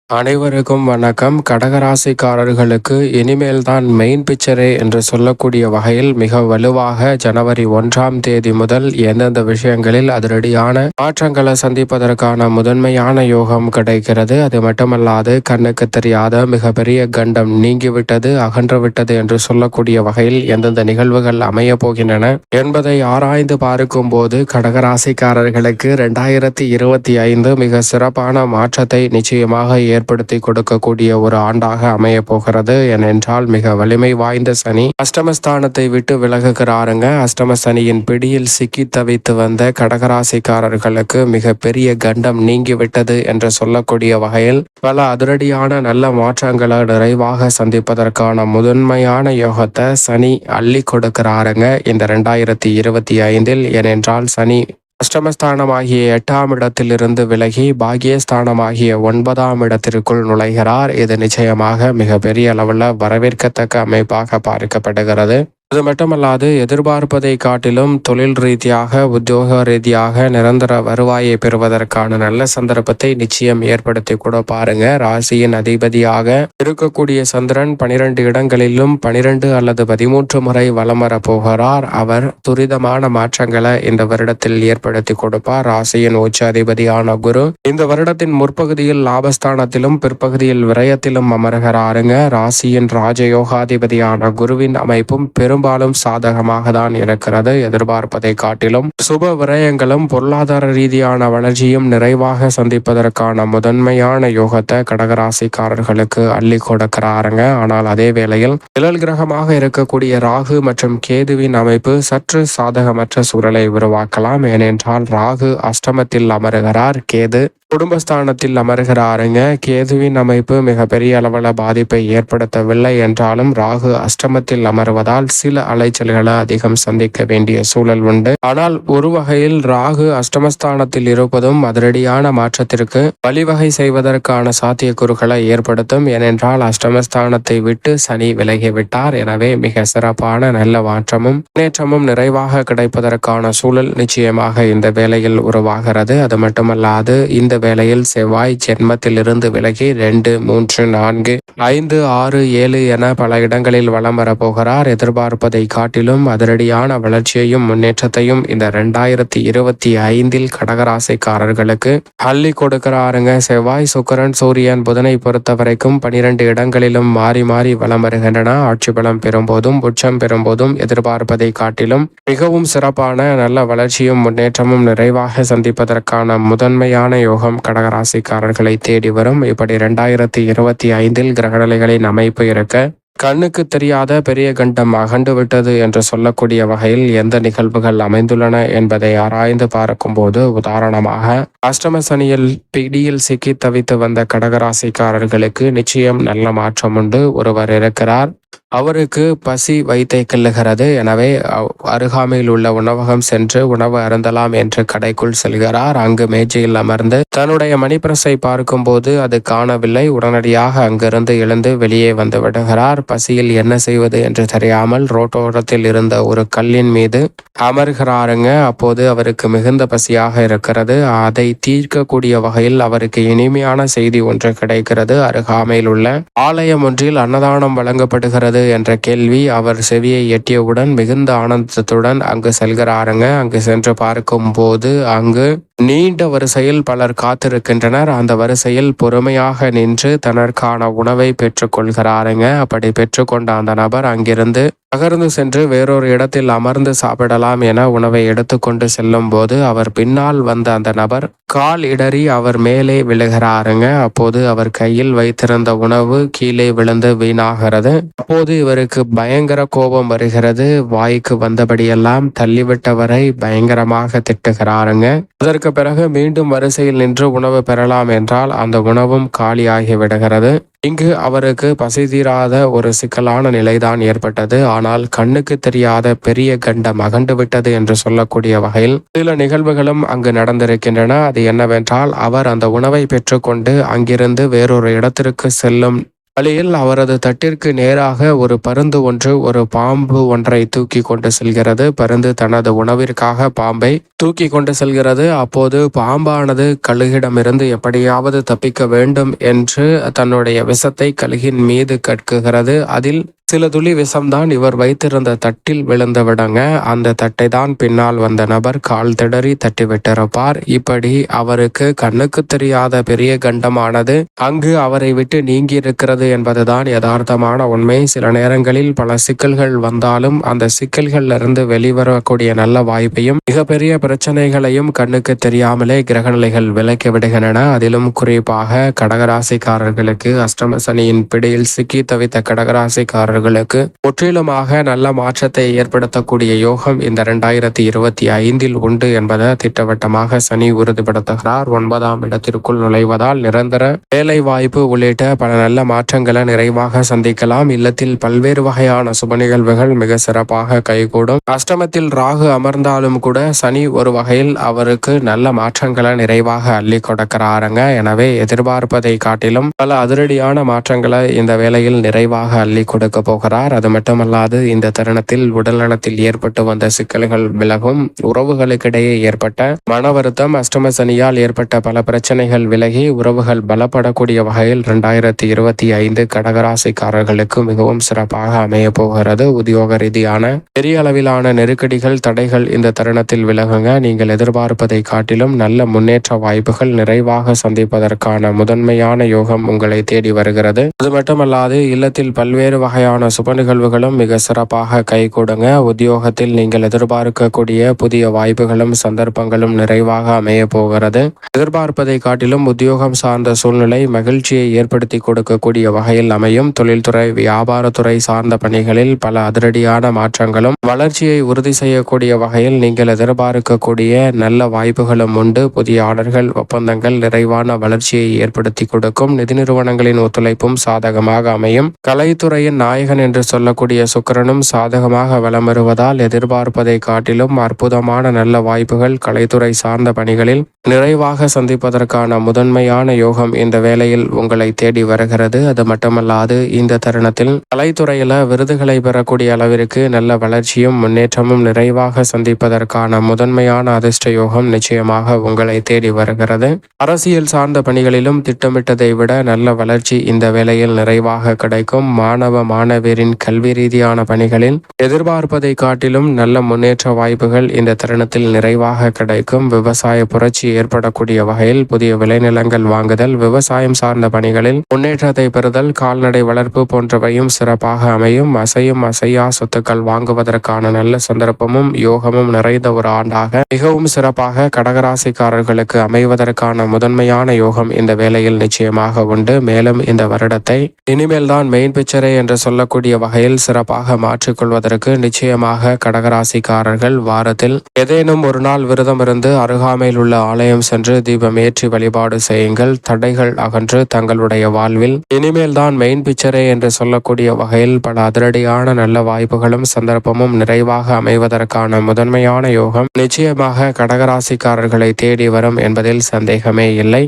அனைவருக்கும் வணக்கம். கடகராசிக்காரர்களுக்கு இனிமேல் தான் மெயின் பிக்சரே என்று சொல்லக்கூடிய வகையில் மிக வலுவாக ஜனவரி 1ஆம் தேதி முதல் எந்தெந்த விஷயங்களில் அதிரடியான மாற்றங்களை சந்திப்பதற்கான முதன்மையான யோகம் கிடைக்கிறது. அது மட்டுமல்லாது கண்ணுக்கு தெரியாத மிகப்பெரிய கண்டம் நீங்கிவிட்டது, அகன்றுவிட்டது என்று சொல்லக்கூடிய வகையில் எந்தெந்த நிகழ்வுகள் அமைய போகின்றன என்பதை ஆராய்ந்து பார்க்கும் போது கடகராசிக்காரர்களுக்கு 2025 மிக சிறப்பான மாற்றத்தை நிச்சயமாக ஏற்படுத்தி கொடுக்கக்கூடிய ஒரு ஆண்டாக அமைய போகிறது. ஏனென்றால் மிக வலிமை வாய்ந்த சனி அஷ்டமஸ்தானத்தை விட்டு விலகுகிறாருங்க. அஷ்டம சனியின் பிடியில் சிக்கி தவித்து வந்த கடகராசிக்காரர்களுக்கு மிக பெரிய கண்டம் நீங்கிவிட்டது என்று சொல்லக்கூடிய வகையில் பல அதிரடியான நல்ல மாற்றங்களை நிறைவாக சந்திப்பதற்கான முதன்மையான யோகத்தை சனி அள்ளி கொடுக்கிறாருங்க இந்த 2025. ஏனென்றால் சனி அஷ்டமஸ்தானமாகிய 8ஆம் இடத்திலிருந்து விலகி பாகியஸ்தானமாகிய 9ஆம் இடத்திற்குள் நுழைகிறார். இது நிச்சயமாக மிக பெரிய அளவில் வரவேற்கத்தக்க அமைப்பாக பார்க்கப்படுகிறது. அது மட்டுமல்லாது எதிர்பார்ப்பதை காட்டிலும் தொழில் ரீதியாக உத்தியோக ரீதியாக நிரந்தர வருவாயை பெறுவதற்கான நல்ல சந்தர்ப்பத்தை நிச்சயம் ஏற்படுத்தி கூட பாருங்க. ராசியின் அதிபதியாக இருக்கக்கூடிய சந்திரன் 12 இடங்களிலும் 12 அல்லது 13 முறை வலம் வர போகிறார். அவர் துரிதமான மாற்றங்களை இந்த வருடத்தில் ஏற்படுத்தி கொடுப்பார். ராசியின் உச்ச அதிபதியான குரு இந்த வருடத்தின் முற்பகுதியில் லாபஸ்தானத்திலும் பிற்பகுதியில் விரயத்திலும் அமர்கிறாருங்க. ராசியின் ராஜயோகாதிபதியான குருவின் அமைப்பும் பெரும்பாலும் சாதகமாக தான் இருக்கிறது. எதிர்பார்ப்பதை காட்டிலும் சுப விரயங்களும் பொருளாதார ரீதியான வளர்ச்சியும் நிறைவாக சந்திப்பதற்கான முதன்மையான யோகத்தை கடகராசிக்காரர்களுக்கு அள்ளி கொடுக்கிறாருங்க. ஆனால் அதே வேளையில் நிழல் கிரகமாக இருக்கக்கூடிய ராகு மற்றும் கேதுவின் அமைப்பு சற்று சாதகமற்ற சூழலை உருவாக்கலாம். ஏனென்றால் ராகு அஷ்டமத்தில் அமருகிறார், கேது குடும்பஸ்தானத்தில் அமர்கிறாருங்க. கேதுவின் அமைப்பு மிக பெரிய அளவில் பாதிப்பை ஏற்படுத்தவில்லை என்றாலும் ராகு அஷ்டமத்தில் அமர்வதால் சில அலைச்சல்களை அதிகம் சந்திக்க வேண்டிய சூழல் உண்டு. ஆனால் ஒரு வகையில் ராகு அஷ்டமஸ்தானத்தில் இருப்பதும் அதிரடியான மாற்றத்திற்கு வழிவகை செய்வதற்கான சாத்தியக்கூறுகளை ஏற்படுத்தும். ஏனென்றால் அஷ்டமஸ்தானத்தை விட்டு சனி விலகிவிட்டார். எனவே மிக சிறப்பான நல்ல மாற்றமும் முன்னேற்றமும் நிறைவாக கிடைப்பதற்கான சூழல் நிச்சயமாக இந்த வேளையில் உருவாகிறது. அது மட்டுமல்லாது இந்த வேளையில் செவ்வாய் ஜென்மத்திலிருந்து விலகி 2, 3, 4, 5, 6, 7 என பல இடங்களில் வலம் வரப்போகிறார். எதிர்பார்ப்பதை காட்டிலும் அதிரடியான வளர்ச்சியையும் முன்னேற்றத்தையும் இந்த 2025 கடகராசிக்காரர்களுக்கு அள்ளி கொடுக்கிறாருங்க. செவ்வாய் சுக்கிரன் சூரியன் புதனை பொறுத்த வரைக்கும் 12 இடங்களிலும் மாறி மாறி வலம் வருகின்றன. ஆட்சி பலம் பெறும்போதும் உச்சம் பெறும்போதும் எதிர்பார்ப்பதை காட்டிலும் மிகவும் சிறப்பான நல்ல வளர்ச்சியும் முன்னேற்றமும் நிறைவாக சந்திப்பதற்கான முதன்மையான யோகம் கடகராசிக்காரர்களை தேடி வரும். இப்படி 2025 கிரகநிலைகளின் அமைப்பு இருக்க கண்ணுக்கு தெரியாத பெரிய கண்டம் அகண்டு விட்டது என்று சொல்லக்கூடிய வகையில் எந்த நிகழ்வுகள் அமைந்துள்ளன என்பதை ஆராய்ந்து பார்க்கும்போது, உதாரணமாக அஷ்டம சனியில் பிடியில் சிக்கி தவித்து வந்த கடகராசிக்காரர்களுக்கு நிச்சயம் நல்ல மாற்றம் உண்டு. ஒருவர் இருக்கிறார், அவருக்கு பசி வைத்தை கிள்ளுகிறது. எனவே அருகாமையில் உள்ள உணவகம் சென்று உணவு அருந்தலாம் என்று கடைக்குள் செல்கிறார். அங்கு மேஜையில் அமர்ந்து தன்னுடைய மணிப்பிரசை பார்க்கும் போது அது காணவில்லை. உடனடியாக அங்கிருந்து எழுந்து வெளியே வந்து விடுகிறார். பசியில் என்ன செய்வது என்று தெரியாமல் ரோட்டோரத்தில் இருந்த ஒரு கல்லின் மீது அமர்கிறாருங்க. அப்போது அவருக்கு மிகுந்த பசியாக இருக்கிறது. அதை தீர்க்கக்கூடிய வகையில் அவருக்கு இனிமையான செய்தி ஒன்று கிடைக்கிறது. அருகாமையில் உள்ள ஆலயம் ஒன்றில் அன்னதானம் வழங்கப்படுகிறது என்ற கேள்வி அவர் செவியை எட்டியவுடன் மிகுந்த ஆனந்தத்துடன் அங்கு செல்கிறாருங்க. அங்கு சென்று பார்க்கும் போது அங்கு நீண்ட வரிசையில் பலர் காத்திருக்கின்றனர். அந்த வரிசையில் பொறுமையாக நின்று தனக்கான உணவை பெற்றுக்கொள்கிறாருங்க. அப்படி பெற்றுக்கொண்ட அந்த நபர் அங்கிருந்து நகர்ந்து சென்று வேறொரு இடத்தில் அமர்ந்து சாப்பிடலாம் என உணவை எடுத்துக்கொண்டு செல்லும் போது அவர் பின்னால் வந்த அந்த நபர் கால் இடறி அவர் மேலே விழுகிறாருங்க. அப்போது அவர் கையில் வைத்திருந்த உணவு கீழே விழுந்து வீணாகிறது. அப்போது இவருக்கு பயங்கர கோபம் வருகிறது. வாய்க்கு வந்தபடியெல்லாம் தள்ளிவிட்டவரை பயங்கரமாக திட்டுகிறாருங்க. அதற்கு பிறகு மீண்டும் வரிசையில் நின்று உணவு பெறலாம் என்றால் அந்த உணவும் காலியாகி விடுகிறது. இங்கு அவருக்கு பசி தீராத ஒரு சிக்கலான நிலைதான் ஏற்பட்டது. ஆனால் கண்ணுக்கு தெரியாத பெரிய கண்டம் அகண்டு விட்டது என்று சொல்லக்கூடிய வகையில் சில நிகழ்வுகளும் அங்கு நடந்திருக்கின்றன. அது என்னவென்றால் அவர் அந்த உணவை பெற்றுக்கொண்டு அங்கிருந்து வேறொரு இடத்திற்கு செல்லும் வழியில் அவரது தட்டிற்கு நேராக ஒரு பருந்து ஒன்று ஒரு பாம்பு ஒன்றை தூக்கி கொண்டு செல்கிறது. பருந்து தனது உணவிற்காக பாம்பை தூக்கி கொண்டு செல்கிறது. அப்போது பாம்பானது கழுகிடமிருந்து எப்படியாவது தப்பிக்க வேண்டும் என்று தன்னுடைய விஷத்தை கழுகின் மீது கட்குகிறது. அதில் சில துளி விஷம்தான் இவர் வைத்திருந்த தட்டில் விழுந்து விடங்க. அந்த தட்டை தான் பின்னால் வந்த நபர் கால் திடறி தட்டி விட்டிருப்பார். இப்படி அவருக்கு கண்ணுக்கு தெரியாத பெரிய கண்டமானது அங்கு அவரை விட்டு நீங்கி இருக்கிறது என்பதுதான் யதார்த்தமான உண்மை. சில நேரங்களில் பல சிக்கல்கள் வந்தாலும் அந்த சிக்கல்கள்ல இருந்து வெளிவரக்கூடிய நல்ல வாய்ப்பையும் மிகப்பெரிய பிரச்சனைகளையும் கண்ணுக்கு தெரியாமலே கிரகநிலைகள் விலக்கி விடுகின்றன. அதிலும் குறிப்பாக கடகராசிக்காரர்களுக்கு அஷ்டம சனியின் பிடியில் சிக்கி தவித்த கடகராசிக்காரர்களுக்கு முற்றிலுமாக நல்ல மாற்றத்தை ஏற்படுத்தக்கூடிய யோகம் இந்த 2025 உண்டு என்பதை திட்டவட்டமாக சனி உறுதிப்படுத்துகிறார். 9ஆம் இடத்திற்குள் நுழைவதால் நிரந்தர வேலை வாய்ப்பு உள்ளிட்ட பல நல்ல மாற்றங்களை நிறைவாக சந்திக்கலாம். இல்லத்தில் பல்வேறு வகையான சுப நிகழ்வுகள் மிக சிறப்பாக கைகூடும். அஷ்டமத்தில் ராகு அமர்ந்தாலும் கூட சனி ஒரு வகையில் அவருக்கு நல்ல மாற்றங்களை நிறைவாக அள்ளி கொடுக்கிறாருங்க. எனவே எதிர்பார்ப்பதை காட்டிலும் பல அதிரடியான மாற்றங்களை இந்த வேளையில் நிறைவாக அள்ளி கொடுக்க போகிறார். அது மட்டுமல்லாது இந்த தருணத்தில் உடல் நலத்தில் ஏற்பட்டு வந்த சிக்கல்கள் விலகும். உறவுகளுக்கிடையே ஏற்பட்ட மன வருத்தம், அஷ்டம சனியால் ஏற்பட்ட பல பிரச்சனைகள் விலகி உறவுகள் பலப்படக்கூடிய வகையில் 2025 கடகராசிக்காரர்களுக்கு மிகவும் சிறப்பாக அமைய போகிறது. உத்தியோக ரீதியான பெரிய அளவிலான நெருக்கடிகள், தடைகள் இந்த தருணத்தில் விலகுங்க. நீங்கள் எதிர்பார்ப்பதை காட்டிலும் நல்ல முன்னேற்ற வாய்ப்புகள் நிறைவாக சந்திப்பதற்கான முதன்மையான யோகம் உங்களை தேடி வருகிறது. அது மட்டுமல்லாது இல்லத்தில் பல்வேறு வகையான சுப நிகழ்வுகளும் மிக சிறப்பாக கைகூடுங்க. உத்தியோகத்தில் நீங்கள் எதிர்பார்க்கக்கூடிய புதிய வாய்ப்புகளும் சந்தர்ப்பங்களும் நிறைவாக அமைய போகிறது. எதிர்பார்ப்பதை காட்டிலும் உத்தியோகம் சார்ந்த சூழ்நிலை மகிழ்ச்சியை ஏற்படுத்தி கொடுக்கக்கூடிய வகையில் அமையும். தொழில்துறை, வியாபாரத்துறை சார்ந்த பணிகளில் பல அதிரடியான மாற்றங்களும் வளர்ச்சியை உறுதி செய்யக்கூடிய வகையில் நீங்கள் எதிர்பார்க்கக்கூடிய நல்ல வாய்ப்புகளும் உண்டு. புதிய ஆர்டர்கள், ஒப்பந்தங்கள் நிறைவான வளர்ச்சியை ஏற்படுத்தி கொடுக்கும். நிதி நிறுவனங்களின் ஒத்துழைப்பும் சாதகமாக அமையும். கலைத்துறையின் நாயகன் என்று சொல்லக்கூடிய சுக்கிரனும் சாதகமாக வலம் வருவதால் எதிர்பார்ப்பதை காட்டிலும் அற்புதமான நல்ல வாய்ப்புகள் கலைத்துறை சார்ந்த பணிகளில் நிறைவாக சந்திப்பதற்கான முதன்மையான யோகம் இந்த வேளையில் உங்களை தேடி வருகிறது. அது மட்டுமல்லாது இந்த தருணத்தில் கலைத்துறையில விருதுகளை பெறக்கூடிய அளவிற்கு நல்ல வளர்ச்சியும் முன்னேற்றமும் நிறைவாக சந்திப்பதற்கான முதன்மையான அதிர்ஷ்ட யோகம் நிச்சயமாக உங்களை தேடி வருகிறது. அரசியல் சார்ந்த பணிகளிலும் திட்டமிட்டதை விட நல்ல வளர்ச்சி இந்த வேளையில் நிறைவாக கிடைக்கும். மாணவ மாணவியரின் கல்வி ரீதியான பணிகளில் எதிர்பார்ப்பதை காட்டிலும் நல்ல முன்னேற்ற வாய்ப்புகள் இந்த தருணத்தில் நிறைவாக கிடைக்கும். விவசாய புரட்சி ஏற்படக்கூடிய வகையில் புதிய விளைநிலங்கள் வாங்குதல், விவசாயம் சார்ந்த பணிகளில் முன்னேற்றத்தை பெறுதல், கால்நடை வளர்ப்பு போன்றவையும் சிறப்பாக அமையும். அசையும் அசையா சொத்துக்கள் வாங்குவதற்கான நல்ல சந்தர்ப்பமும் யோகமும் நிறைந்த ஒரு ஆண்டாக மிகவும் சிறப்பாக கடகராசிக்காரர்களுக்கு அமைவதற்கான முதன்மையான யோகம் இந்த வேளையில் நிச்சயமாக உண்டு. மேலும் இந்த வருடத்தை இனிமேல் தான் மெயின் பிக்சரே என்று சொல்லக்கூடிய வகையில் சிறப்பாக மாற்றிக்கொள்வதற்கு நிச்சயமாக கடகராசிக்காரர்கள் வாரத்தில் ஏதேனும் ஒரு நாள் விரதம் இருந்து அருகாமையில் உள்ள ஆலயம் சென்று தீபம் ஏற்றி வழிபாடு செய்யுங்கள். தடைகள் அகன்று தங்களுடைய வாழ்வில் இனிமேல் தான் மெயின் பிக்சரே என்று சொல்லக்கூடிய வகையில் பல அதிரடியான நல்ல வாய்ப்புகளும் சந்தர்ப்பமும் நிறைவாக அமைவதற்கான முதன்மையான யோகம் நிச்சயமாக கடகராசிக்காரர்களை தேடி வரும் என்பதில் சந்தேகமே இல்லை.